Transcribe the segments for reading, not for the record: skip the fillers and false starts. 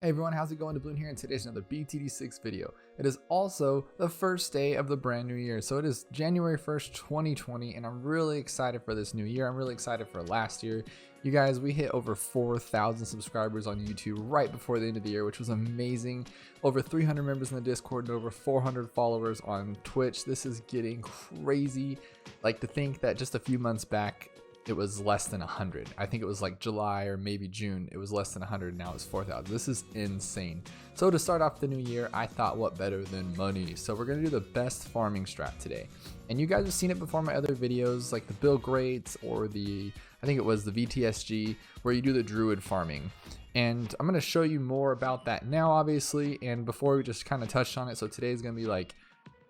Hey everyone, how's it going? Dablooon here, and today's another BTD6 video. It is also the first day of the brand new year, so it is January 1st, 2020, and I'm really excited for this new year. I'm really excited for last year. You guys, we hit over 4,000 subscribers on YouTube right before the end of the year, which was amazing. Over 300 members in the Discord and over 400 followers on Twitch. This is getting crazy. Like, to think that just a few months back, it was less than 100. I think it was like July or maybe June. It was less than 100. Now it's 4,000. This is insane. So to start off the new year, I thought what better than money. So we're going to do the best farming strat today. And you guys have seen it before in my other videos, like the build grades or I think it was the VTSG, where you do the Druid farming. And I'm going to show you more about that now, obviously. And before we just kind of touched on it. So today's going to be like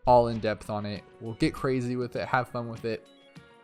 all in depth on it. We'll get crazy with it, have fun with it.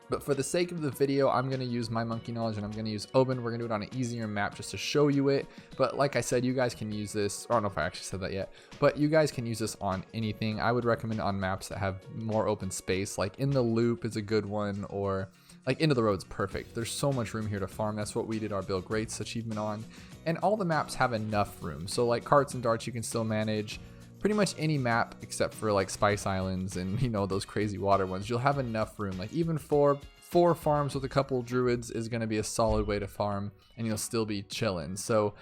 But for the sake of the video, I'm going to use my monkey knowledge and I'm going to use Oben. We're going to do it on an easier map just to show you it. But like I said, you guys can use this. I don't know if I actually said that yet, but you guys can use this on anything. I would recommend on maps that have more open space, like In the Loop is a good one, or like Into the Road's perfect. There's so much room here to farm. That's what we did our Build Greats achievement on. And all the maps have enough room. So like Carts and Darts, you can still manage. Pretty much any map except for like Spice Islands and, you know, those crazy water ones, you'll have enough room. Like even four farms with a couple Druids is going to be a solid way to farm, and you'll still be chilling. So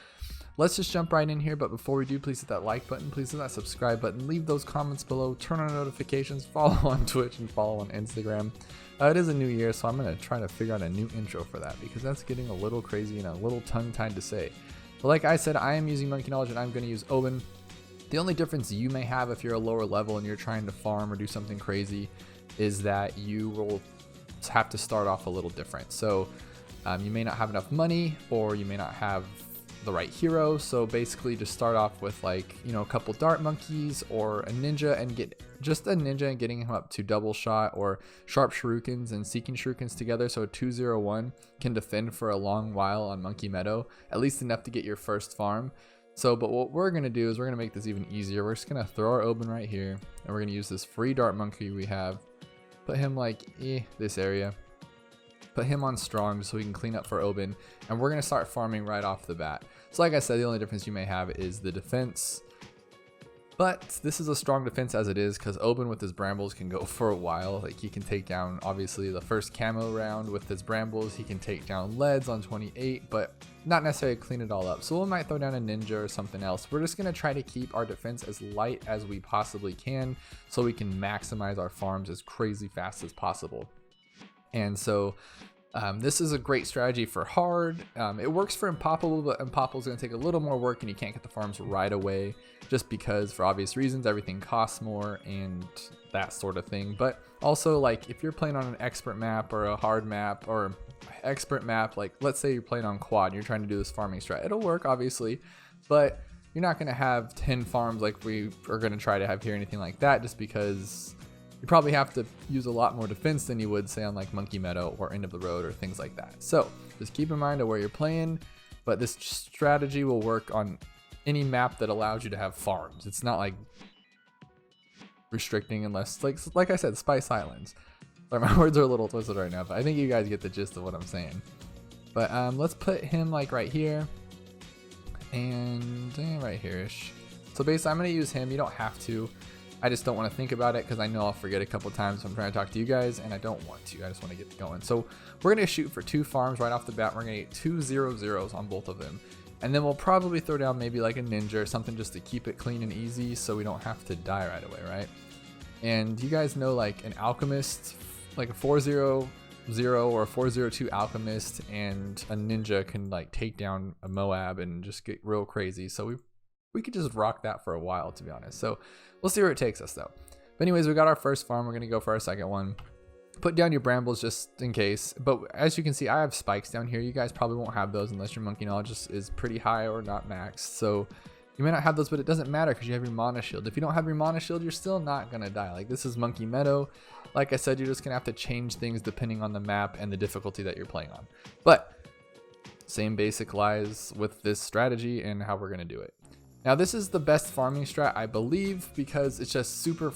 let's just jump right in here. But before we do, please hit that like button, please hit that subscribe button, leave those comments below, turn on notifications, follow on Twitch and follow on Instagram. It is a new year, so I'm going to try to figure out a new intro for that because that's getting a little crazy and a little tongue-tied to say. But like I said, I am using monkey knowledge and I'm going to use Oben. The only difference you may have if you're a lower level and you're trying to farm or do something crazy is that you will have to start off a little different. So you may not have enough money, or you may not have the right hero. So basically just start off with, like, you know, a couple dart monkeys or a ninja, and get just a ninja and getting him up to double shot or sharp shurikens and seeking shurikens together. So a 201 can defend for a long while on Monkey Meadow, at least enough to get your first farm. So, but what we're going to do is we're going to make this even easier. We're just going to throw our Oben right here, and we're going to use this free dart monkey we have. Put him like this area. Put him on strong so we can clean up for Oben, and we're going to start farming right off the bat. So like I said, the only difference you may have is the defense. But this is a strong defense as it is, because Oben with his brambles can go for a while. Like, he can take down, obviously, the first camo round with his brambles. He can take down leads on 28, but not necessarily clean it all up. So we might throw down a ninja or something else. We're just going to try to keep our defense as light as we possibly can so we can maximize our farms as crazy fast as possible. And so this is a great strategy for hard. It works for Impoppable, but Impoppable is going to take a little more work and you can't get the farms right away just because, for obvious reasons, everything costs more and that sort of thing. But also, like, if you're playing on an expert map or a hard map or expert map, like let's say you're playing on quad and you're trying to do this farming strat, it'll work obviously, but you're not going to have 10 farms like we are going to try to have here, anything like that, just because you probably have to use a lot more defense than you would say on like Monkey Meadow or End of the Road or things like that. So just keep in mind of where you're playing, but this strategy will work on any map that allows you to have farms. It's not like restricting unless, like I said, Spice Islands. Sorry, my words are a little twisted right now, but I think you guys get the gist of what I'm saying. But let's put him like right here and right here-ish. So basically I'm going to use him. You don't have to. I just don't want to think about it because I know I'll forget a couple times if I'm trying to talk to you guys, and I don't want to. I just want to get going. So we're going to shoot for 2 farms right off the bat. We're going to get 2 0-0s on both of them. And then we'll probably throw down maybe like a ninja or something just to keep it clean and easy so we don't have to die right away, right? And you guys know, like, an alchemist, like a 4-0-0 or a 4-0-2 alchemist and a ninja can like take down a Moab and just get real crazy. So we could just rock that for a while, to be honest. So we'll see where it takes us though. But anyways, we got our first farm. We're going to go for our second one. Put down your brambles just in case. But as you can see, I have spikes down here. You guys probably won't have those unless your monkey knowledge is pretty high or not maxed. So you may not have those, but it doesn't matter because you have your mana shield. If you don't have your mana shield, you're still not going to die. Like, this is Monkey Meadow. Like I said, you're just going to have to change things depending on the map and the difficulty that you're playing on. But same basic lies with this strategy and how we're going to do it. Now, this is the best farming strat, I believe, because it's just super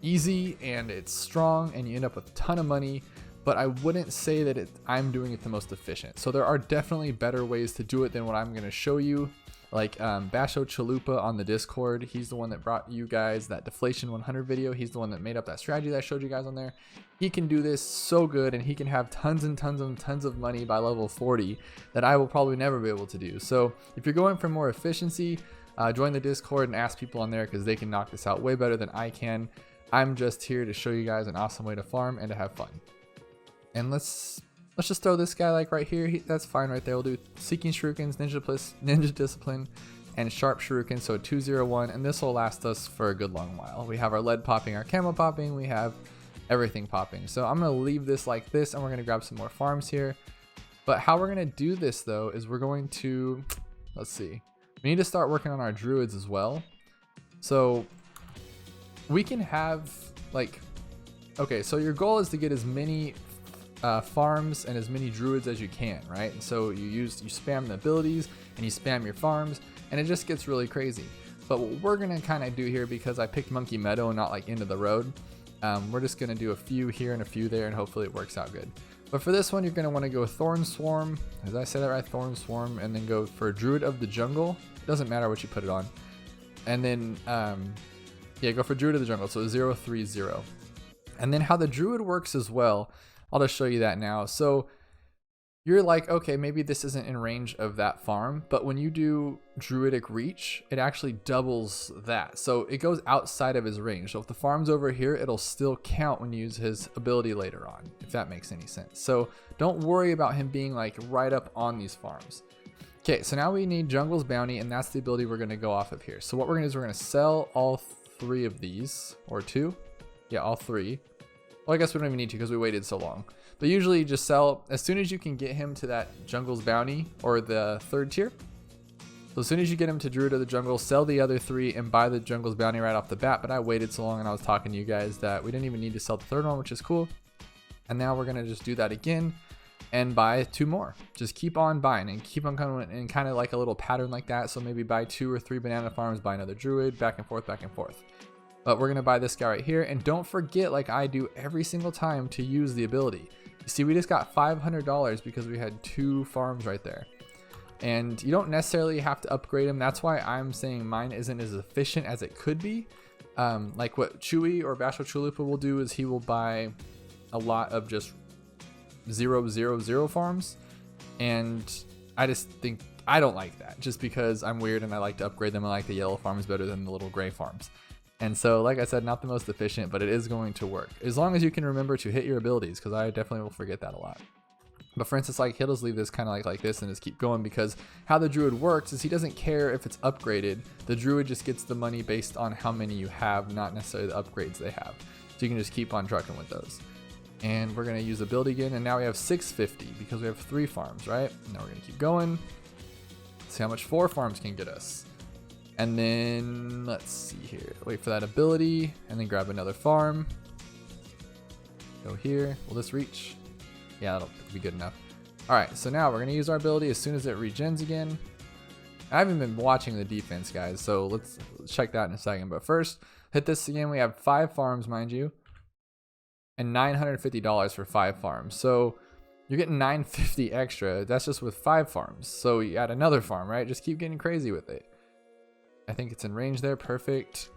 easy and it's strong and you end up with a ton of money, but I wouldn't say that I'm doing it the most efficient. So there are definitely better ways to do it than what I'm going to show you. like Basho Chalupa on the Discord. He's the one that brought you guys that Deflation 100 video. He's the one that made up that strategy that I showed you guys on there. He can do this so good, and he can have tons and tons of money by level 40 that I will probably never be able to do. So if you're going for more efficiency, join the Discord and ask people on there, because they can knock this out way better than I can. I'm just here to show you guys an awesome way to farm and to have fun. And let's just throw this guy like right here. That's fine right there. We'll do Seeking Shurikens, Ninja Discipline, and Sharp Shuriken. So 201, and this will last us for a good long while. We have our lead popping, our camo popping, we have everything popping. So I'm gonna leave this like this, and we're gonna grab some more farms here. But how we're gonna do this though is we're going to, let's see, we need to start working on our druids as well. So we can have like, okay, so your goal is to get as many farms and as many druids as you can, right? And so you spam the abilities and you spam your farms, and it just gets really crazy. But what we're gonna kind of do here, because I picked Monkey Meadow and not like End of the Road, we're just gonna do a few here and a few there, and hopefully it works out good. But for this one, you're gonna want to go Thorn Swarm. Did I say that right? Thorn Swarm, and then go for Druid of the Jungle. It doesn't matter what you put it on. And then yeah, go for Druid of the Jungle. So 030. And then how the Druid works as well, I'll just show you that now. So you're like, okay, maybe this isn't in range of that farm, but when you do Druidic Reach, it actually doubles that. So it goes outside of his range. So if the farm's over here, it'll still count when you use his ability later on, if that makes any sense. So don't worry about him being like right up on these farms. Okay, so now we need Jungle's Bounty, and that's the ability we're gonna go off of here. So what we're gonna do is we're gonna sell all 3 of these, or 2. Yeah, all 3. Well, I guess we don't even need to because we waited so long. But usually you just sell as soon as you can get him to that Jungle's Bounty or the 3rd tier. So as soon as you get him to Druid of the Jungle, sell the other 3 and buy the Jungle's Bounty right off the bat. But I waited so long, and I was talking to you guys that we didn't even need to sell the 3rd one, which is cool. And now we're gonna just do that again and buy 2 more. Just keep on buying and keep on coming in kind of like a little pattern like that. So maybe buy 2 or 3 banana farms, buy another Druid, back and forth, back and forth. But we're gonna buy this guy right here, and don't forget, like I do every single time, to use the ability. You see, we just got $500 because we had 2 farms right there. And you don't necessarily have to upgrade them. That's why I'm saying mine isn't as efficient as it could be. Like what Chewy or Basho Chalupa will do is he will buy a lot of just 000 farms, and I just think I don't like that, just because I'm weird and I like to upgrade them. I like the yellow farms better than the little gray farms. And so, like I said, not the most efficient, but it is going to work as long as you can remember to hit your abilities, because I definitely will forget that a lot. But for instance, like he'll just leave this kind of like this and just keep going, because how the Druid works is he doesn't care if it's upgraded. The Druid just gets the money based on how many you have, not necessarily the upgrades they have. So you can just keep on trucking with those. And we're gonna use ability again, and now we have 650 because we have 3 farms, right? Now we're gonna keep going. See how much 4 farms can get us. And then let's see here. Wait for that ability, and then grab another farm. Go here. Will this reach? Yeah, that'll be good enough. All right, so now we're gonna use our ability as soon as it regens again. I haven't been watching the defense, guys, so let's check that in a second. But first, hit this again. We have 5 farms, mind you, and $950 for 5 farms. So you're getting $950 extra. That's just with 5 farms. So you add another farm, right? Just keep getting crazy with it. I think it's in range there. Perfect.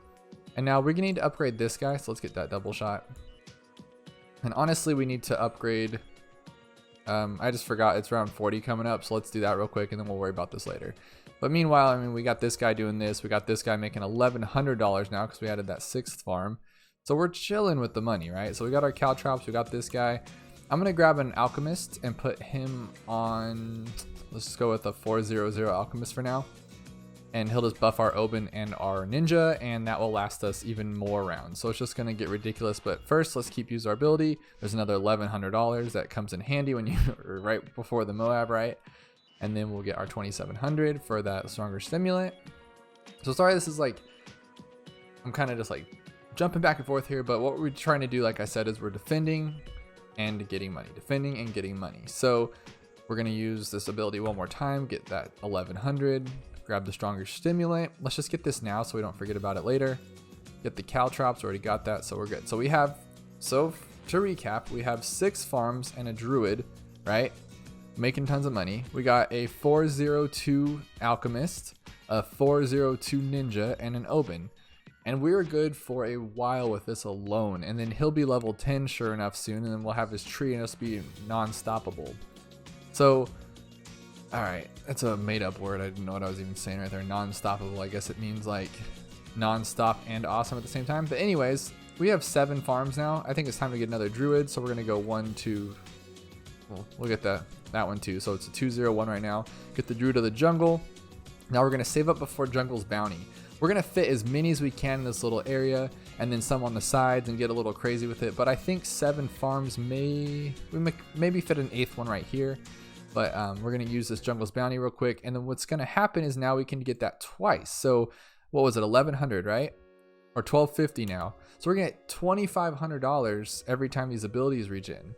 And now we're gonna need to upgrade this guy. So let's get that double shot. And honestly, we need to upgrade. I just forgot it's round 40 coming up. So let's do that real quick, and then we'll worry about this later. But meanwhile, I mean, we got this guy doing this. We got this guy making $1,100 now because we added that 6th farm. So we're chilling with the money, right? So we got our caltrops. We got this guy. I'm gonna grab an alchemist and put him on. Let's just go with a 400 alchemist for now. And he'll just buff our Oben and our Ninja, and that will last us even more rounds. So it's just gonna get ridiculous. But first, let's keep using our ability. There's another $1,100 that comes in handy when you right before the Moab, right? And then we'll get our 2,700 for that stronger stimulant. So sorry, this is like, I'm kind of just like jumping back and forth here. But what we're trying to do, like I said, is we're defending and getting money, defending and getting money. So we're gonna use this ability one more time, get that 1,100. Grab the stronger stimulant. Let's just get this now so we don't forget about it later. Get the caltrops, already got that, so we're good. So we have, so to recap, we have 6 farms and a Druid, right? Making tons of money. We got a 402 alchemist, a 402 ninja, and an oben. And we're good for a while with this alone. And then he'll be level 10 sure enough soon, and then we'll have his tree and us be non-stoppable. So, alright, that's a made up word. I didn't know what I was even saying right there. Non-stoppable. I guess it means like non-stop and awesome at the same time. But anyways, we have 7 farms now. I think it's time to get another Druid. So we're going to go 1, 2. Well, we'll get that one too. So it's a 2-0-1 right now. Get the Druid of the jungle. Now we're going to save up before jungle's bounty. We're going to fit as many as we can in this little area, and then some on the sides and get a little crazy with it. But I think 7 farms maybe fit an 8th one right here. But we're going to use this jungle's bounty real quick. And then what's going to happen is now we can get that twice. So what was it, 1100, right? Or 1250 now. So we're going to get $2,500 every time these abilities regen.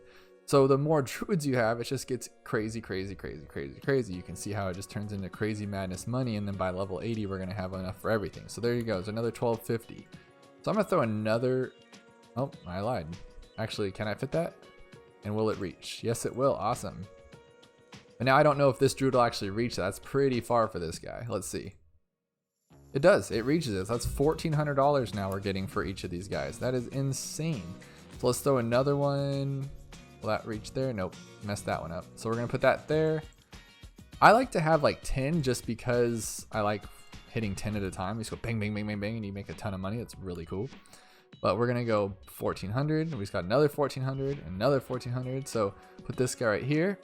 So the more Druids you have, it just gets crazy, crazy, crazy, crazy, crazy. You can see how it just turns into crazy madness money, and then by level 80, we're going to have enough for everything. So there you go. It's another 1250. So I'm going to throw another... Oh, I lied. Actually, can I fit that? And will it reach? Yes, it will. Awesome. But now I don't know if this Druid will actually reach that. That's pretty far for this guy. Let's see. It does. It reaches it. So that's $1,400 now we're getting for each of these guys. That is insane. So let's throw another one... Will that reach there? Nope. Messed that one up. So we're going to put that there. I like to have like 10 just because I like hitting 10 at a time. You just go bang, bang, bang, bang, bang, and you make a ton of money. It's really cool. But we're going to go 1,400. We just got another 1,400, another 1,400. So put this guy right here.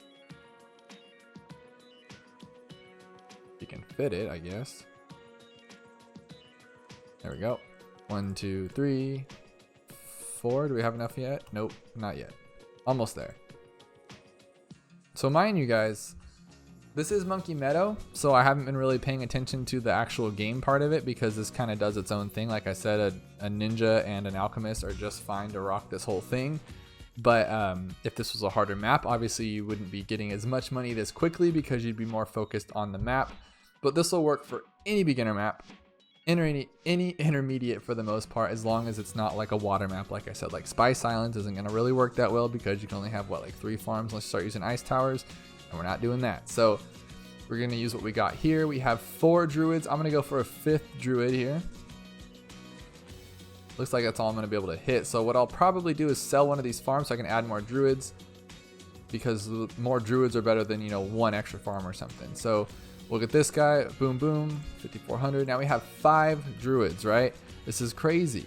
You can fit it, I guess. There we go. 1, 2, 3, 4. Do we have enough yet? Nope, not yet. Almost there. So mind you guys, this is Monkey Meadow, so I haven't been really paying attention to the actual game part of it because this kind of does its own thing. Like I said, a ninja and an alchemist are just fine to rock this whole thing. But if this was a harder map, obviously you wouldn't be getting as much money this quickly because you'd be more focused on the map. But this will work for any beginner map. Any intermediate for the most part, as long as it's not like a water map. Like I said, like Spice Islands isn't going to really work that well because you can only have what, like 3 farms unless you start using ice towers, and we're not doing that. So we're going to use what we got here. We have 4 Druids. I'm going to go for a 5th Druid here. Looks like that's all I'm going to be able to hit. So what I'll probably do is sell one of these farms so I can add more Druids, because more Druids are better than, you know, 1 extra farm or something. So we'll get this guy, boom, boom, 5,400. Now we have 5 Druids, right? This is crazy.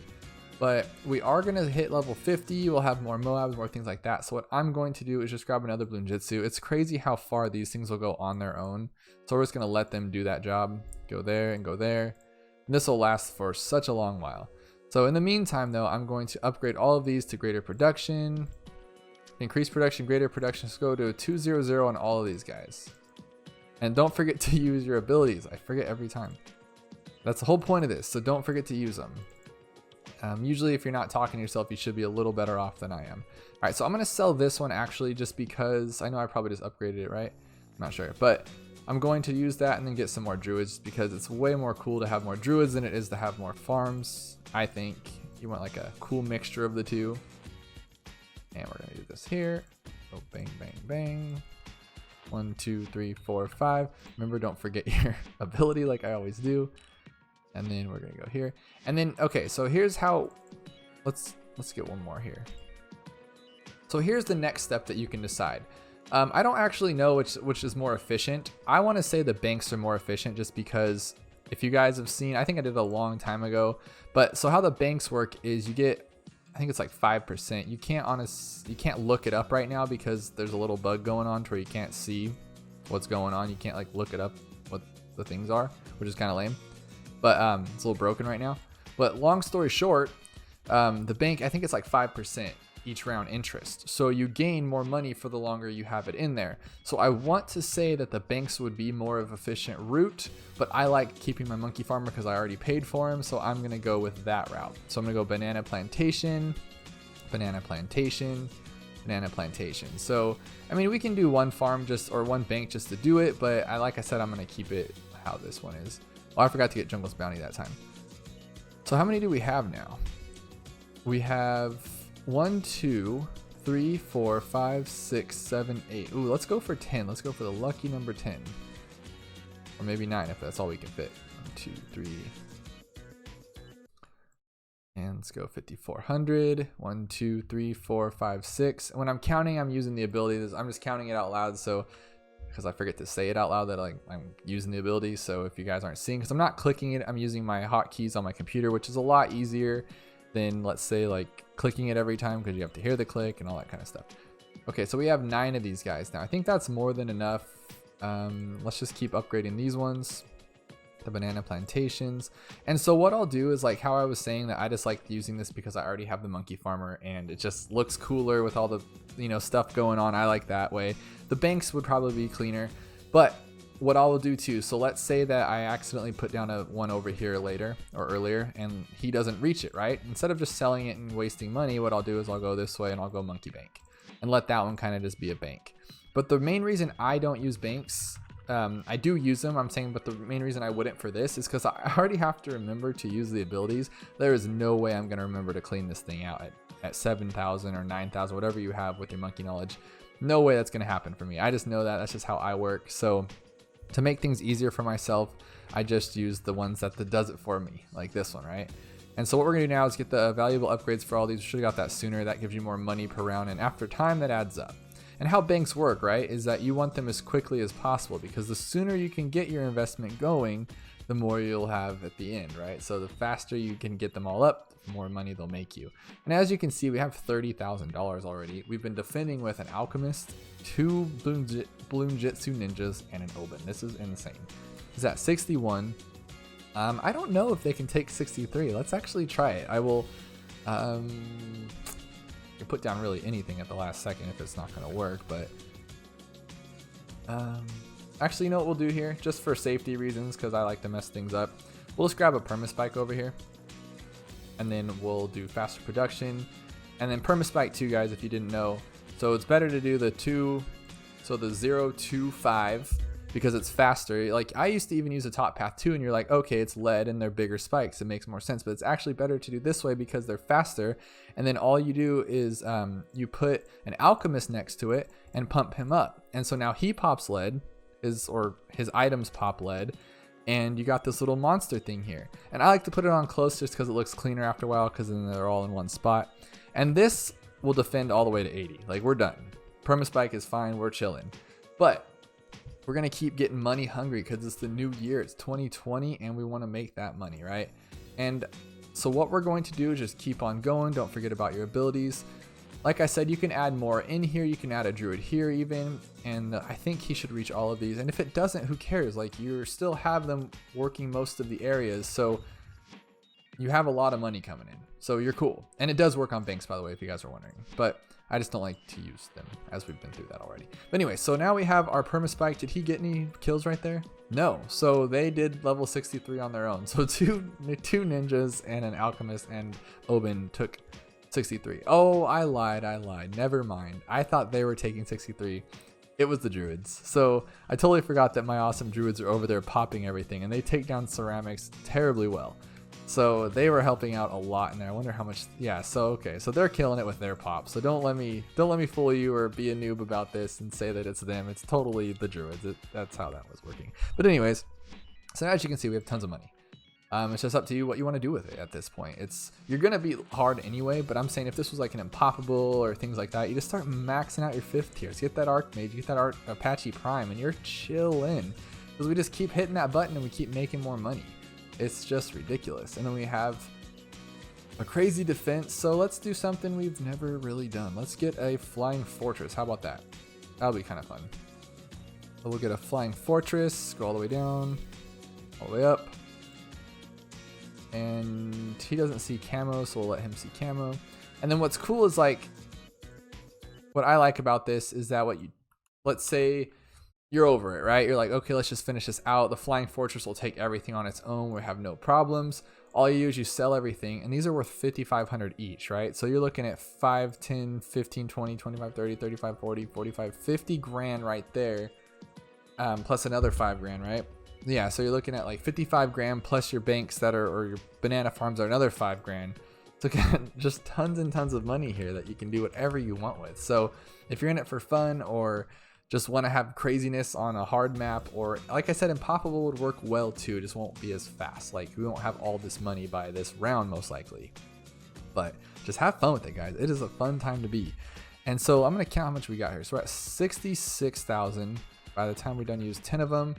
But we are going to hit level 50. We'll have more Moabs, more things like that. So what I'm going to do is just grab another Bloon Jitsu. It's crazy how far these things will go on their own. So we're just going to let them do that job. Go there and go there. And this will last for such a long while. So in the meantime, though, I'm going to upgrade all of these to greater production. Increase production, greater production. Let's go to a 200 on all of these guys. And don't forget to use your abilities. I forget every time. That's the whole point of this, so don't forget to use them. Usually if you're not talking to yourself, you should be a little better off than I am. Alright, so I'm going to sell this one actually just because I know I probably just upgraded it, right? I'm not sure. But I'm going to use that and then get some more Druids because it's way more cool to have more Druids than it is to have more farms. I think you want like a cool mixture of the two. And we're going to do this here. Oh, bang, bang, bang. 1, 2, 3, 4, 5. Remember, don't forget your ability like I always do. And then we're gonna go here. And then, okay, so here's how, let's get one more here. So here's the next step that you can decide. I don't actually know which is more efficient. I want to say the banks are more efficient just because if you guys have seen, I think I did a long time ago, but so how the banks work is you get, I think it's like 5%. You can't look it up right now because there's a little bug going on to where you can't see what's going on. You can't like look it up what the things are, which is kind of lame. But it's a little broken right now. But long story short, the bank, I think it's like 5% each round interest. So you gain more money for the longer you have it in there. So I want to say that the banks would be more of an efficient route, but I like keeping my monkey farmer because I already paid for him. So I'm going to go with that route. So I'm going to go banana plantation, banana plantation, banana plantation. So, I mean, we can do one farm just, or one bank just to do it, but like I said, I'm going to keep it how this one is. Oh, I forgot to get Jungle's Bounty that time. So how many do we have now? We have 1, 2, 3, 4, 5, 6, 7, 8. Ooh, let's go for 10. Let's go for the lucky number 10. or maybe 9 if that's all we can fit. 1, 2, 3. And let's go 5,400. 1, 2, 3, 4, 5, 6. When I'm counting, I'm using the abilities. I'm just counting it out loud, so because I forget to say it out loud that like I'm using the ability. So if you guys aren't seeing, because I'm not clicking it, I'm using my hotkeys on my computer, which is a lot easier than, let's say, like clicking it every time, because you have to hear the click and all that kind of stuff. Okay, so we have 9 of these guys now. I think that's more than enough. Let's just keep upgrading these ones. The banana plantations. And so what I'll do is, like how I was saying, that I just like using this because I already have the monkey farmer and it just looks cooler with all the, you know, stuff going on. I like that way. The banks would probably be cleaner, but what I will do too, so let's say that I accidentally put down a one over here later or earlier and he doesn't reach it, right? Instead of just selling it and wasting money, what I'll do is I'll go this way and I'll go monkey bank and let that one kind of just be a bank. But the main reason I don't use banks, I do use them, I'm saying, but the main reason I wouldn't for this is because I already have to remember to use the abilities. There is no way I'm going to remember to clean this thing out at 7,000 or 9,000, whatever you have with your monkey knowledge. No way that's going to happen for me. I just know that. That's just how I work. So to make things easier for myself, I just use the ones that does it for me, like this one, right? And so what we're going to do now is get the valuable upgrades for all these. We should have got that sooner. That gives you more money per round, and after time that adds up. And how banks work, right, is that you want them as quickly as possible, because the sooner you can get your investment going, the more you'll have at the end, right? So the faster you can get them all up, the more money they'll make you. And as you can see, we have $30,000 already. We've been defending with an alchemist, 2 Bloon Jitsu ninjas, and an Oben. This is insane. Is at 61. I don't know if they can take 63. Let's actually try it. I will you put down really anything at the last second if it's not going to work, but actually, you know what we'll do here, just for safety reasons, because I like to mess things up, we'll just grab a permaspike over here, and then we'll do faster production, and then permaspike 2, guys, if you didn't know. So it's better to do the 2, so the 0, 2, 5, because it's faster. Like I used to even use a top path 2, and you're like, okay, it's lead and they're bigger spikes, it makes more sense, but it's actually better to do this way because they're faster. And then all you do is you put an alchemist next to it and pump him up, and so now he pops lead, or his items pop lead, and you got this little monster thing here. And I like to put it on close just because it looks cleaner after a while, because then they're all in one spot. And this will defend all the way to 80. Like, we're done. Permaspike is fine, we're chilling. But we're going to keep getting money hungry because it's the new year. It's 2020 and we want to make that money, right? And so what we're going to do is just keep on going. Don't forget about your abilities. Like I said, you can add more in here. You can add a druid here even. And I think he should reach all of these. And if it doesn't, who cares? Like, you still have them working most of the areas. So you have a lot of money coming in. So you're cool. And it does work on banks, by the way, if you guys are wondering. But I just don't like to use them, as we've been through that already. But anyway, so now we have our permaspike. Did he get any kills right there? No. So they did level 63 on their own. So two ninjas and an alchemist and Oben took 63. Oh, I lied. Never mind. I thought they were taking 63. It was the druids. So I totally forgot that my awesome druids are over there popping everything, and they take down ceramics terribly well. So they were helping out a lot in there. I wonder how much. Yeah, so okay, so they're killing it with their pop. So don't let me fool you or be a noob about this and say that it's them. It's totally the druids. That's how that was working. But anyways, so as you can see, we have tons of money. It's just up to you what you want to do with it at this point. You're gonna be hard anyway, but I'm saying if this was like an impoppable or things like that, you just start maxing out your 5th tiers. Get that Archmage, get that Apache Prime, and you're chillin'. Because we just keep hitting that button and we keep making more money. It's just ridiculous. And then we have a crazy defense. So let's do something we've never really done. Let's get a flying fortress. How about that? That'll be kind of fun. So we'll get a flying fortress, go all the way down, all the way up. And he doesn't see camo, so we'll let him see camo. And then what's cool is, like, what I like about this is that let's say you're over it, right? You're like, okay, let's just finish this out. The flying fortress will take everything on its own. We have no problems. All you do is you sell everything, and these are worth 5,500 each, right? So you're looking at 5, 10, 15, 20, 25, 30, 35, 40, 45, 50 grand right there, plus another 5 grand, right? Yeah, so you're looking at like 55 grand plus your banks or your banana farms are another 5 grand. So just tons and tons of money here that you can do whatever you want with. So if you're in it for fun, or just want to have craziness on a hard map, or like I said, Impoppable would work well too, just won't be as fast. Like, we won't have all this money by this round most likely, but just have fun with it, guys. It is a fun time to be. And so I'm gonna count how much we got here. So we're at 66,000 by the time we're done use 10 of them.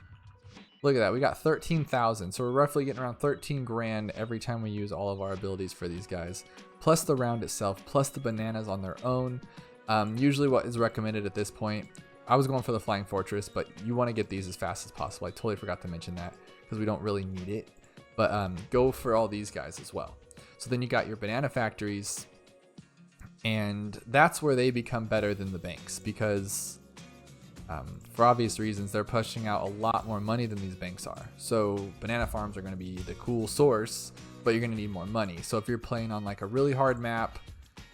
Look at that, we got 13,000. So we're roughly getting around 13 grand every time we use all of our abilities for these guys, plus the round itself, plus the bananas on their own. Usually what is recommended at this point, I was going for the Flying Fortress, but you want to get these as fast as possible. I totally forgot to mention that because we don't really need it, but go for all these guys as well. So then you got your banana factories, and that's where they become better than the banks, because for obvious reasons, they're pushing out a lot more money than these banks are. So banana farms are going to be the cool source, but you're going to need more money. So if you're playing on like a really hard map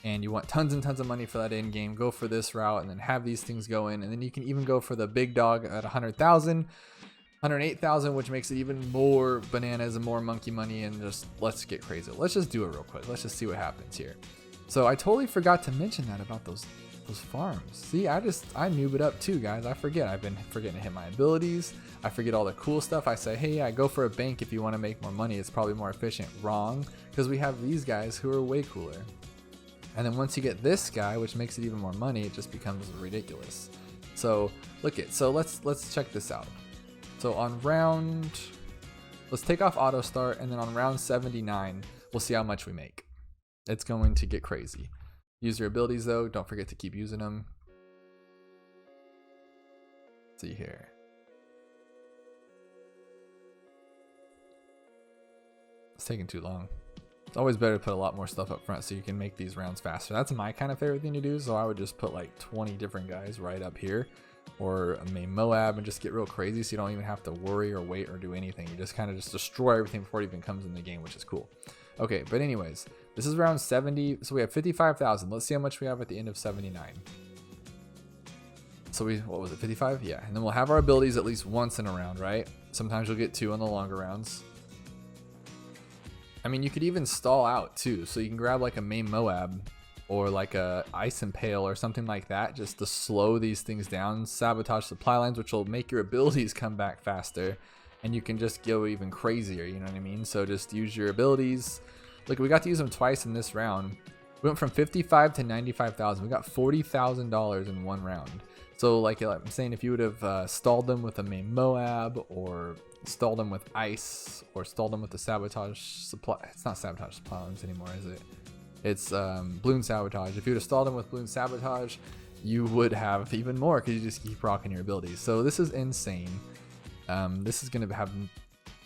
and you want tons and tons of money for that end game, go for this route and then have these things go in. And then you can even go for the big dog at 100,000, 108,000, which makes it even more bananas and more monkey money. And just let's get crazy. Let's just do it real quick. Let's just see what happens here. So I totally forgot to mention that about those farms. See, I noob it up too, guys. I forget. I've been forgetting to hit my abilities. I forget all the cool stuff. I say, hey, I go for a bank if you want to make more money. It's probably more efficient. Wrong, because we have these guys who are way cooler. And then once you get this guy, which makes it even more money, it just becomes ridiculous. So look it. So let's check this out. So on round, let's take off auto start, and then on round 79, we'll see how much we make. It's going to get crazy. Use your abilities though. Don't forget to keep using them. Let's see here. It's taking too long. It's always better to put a lot more stuff up front so you can make these rounds faster. That's my kind of favorite thing to do. So I would just put like 20 different guys right up here, or a main Moab, and just get real crazy so you don't even have to worry or wait or do anything. You just kind of just destroy everything before it even comes in the game, which is cool. Okay, but anyways, this is round 70. So we have 55,000. Let's see how much we have at the end of 79. So what was it, 55? Yeah, and then we'll have our abilities at least once in a round, right? Sometimes you'll get 2 on the longer rounds. I mean, you could even stall out too. So you can grab like a main Moab or like a Ice Impale or something like that, just to slow these things down, sabotage supply lines, which will make your abilities come back faster, and you can just go even crazier, you know what I mean? So just use your abilities. Look, we got to use them twice in this round. We went from 55 to 95,000. We got $40,000 in one round. So like I'm saying, if you would have stalled them with a main Moab, or stalled them with ice, or stalled them with the sabotage supply, it's not sabotage supply lines anymore, is it? It's Bloon sabotage. If you would have stalled them with Bloon sabotage, you would have even more, because you just keep rocking your abilities. So this is insane. This is going to have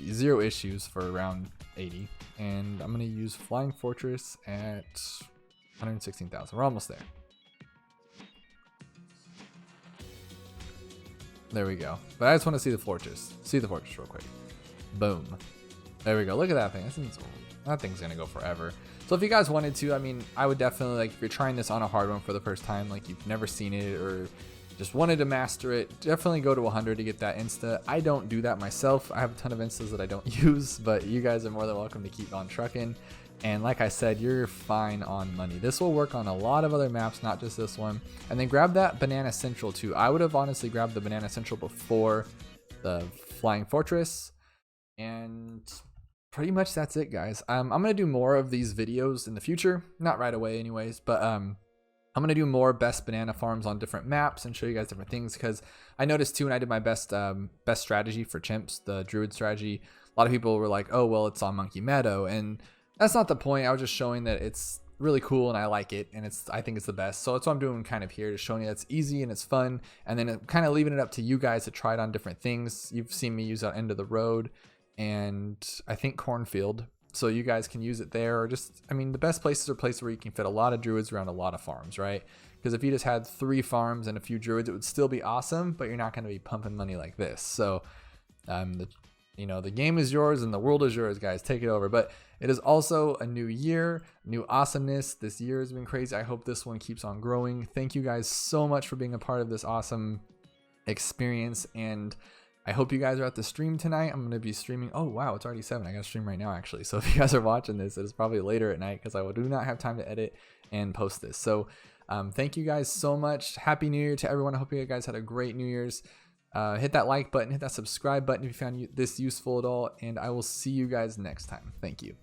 0 issues for round 80, and I'm going to use Flying Fortress at 116,000. We're almost there. There we go. But I just want to see the fortress. See the fortress real quick. Boom. There we go. Look at that thing. That thing's going to go forever. So if you guys wanted to, I mean, I would definitely, like, if you're trying this on a hard one for the first time, like you've never seen it or just wanted to master it, definitely go to 100 to get that insta. I don't do that myself. I have a ton of instas that I don't use, but you guys are more than welcome to keep on trucking. And like I said, you're fine on money. This will work on a lot of other maps, not just this one. And then grab that Banana Central too. I would have honestly grabbed the Banana Central before the Flying Fortress. And pretty much that's it, guys. I'm going to do more of these videos in the future. Not right away anyways, but I'm going to do more best banana farms on different maps and show you guys different things, because I noticed too when I did my best strategy for Chimps, the Druid strategy, a lot of people were like, oh, well, it's on Monkey Meadow. And that's not the point. I was just showing that it's really cool and I like it, and I think it's the best. So that's what I'm doing kind of here, just showing you that's easy and it's fun, and then kind of leaving it up to you guys to try it on different things. You've seen me use that End of the Road and I think Cornfield, so you guys can use it there, or just, I mean, the best places are places where you can fit a lot of Druids around a lot of farms, right? Because if you just had 3 farms and a few Druids, it would still be awesome, but you're not going to be pumping money like this. So the game is yours and the world is yours, guys. Take it over. But it is also a new year, new awesomeness. This year has been crazy. I hope this one keeps on growing. Thank you guys so much for being a part of this awesome experience, and I hope you guys are at the stream tonight. I'm going to be streaming. Oh, wow, it's already 7. I got to stream right now, actually. So if you guys are watching this, it is probably later at night, because I do not have time to edit and post this. So Thank you guys so much. Happy New Year to everyone. I hope you guys had a great New Year's. Hit that like button, hit that subscribe button if you found this useful at all, and I will see you guys next time. Thank you.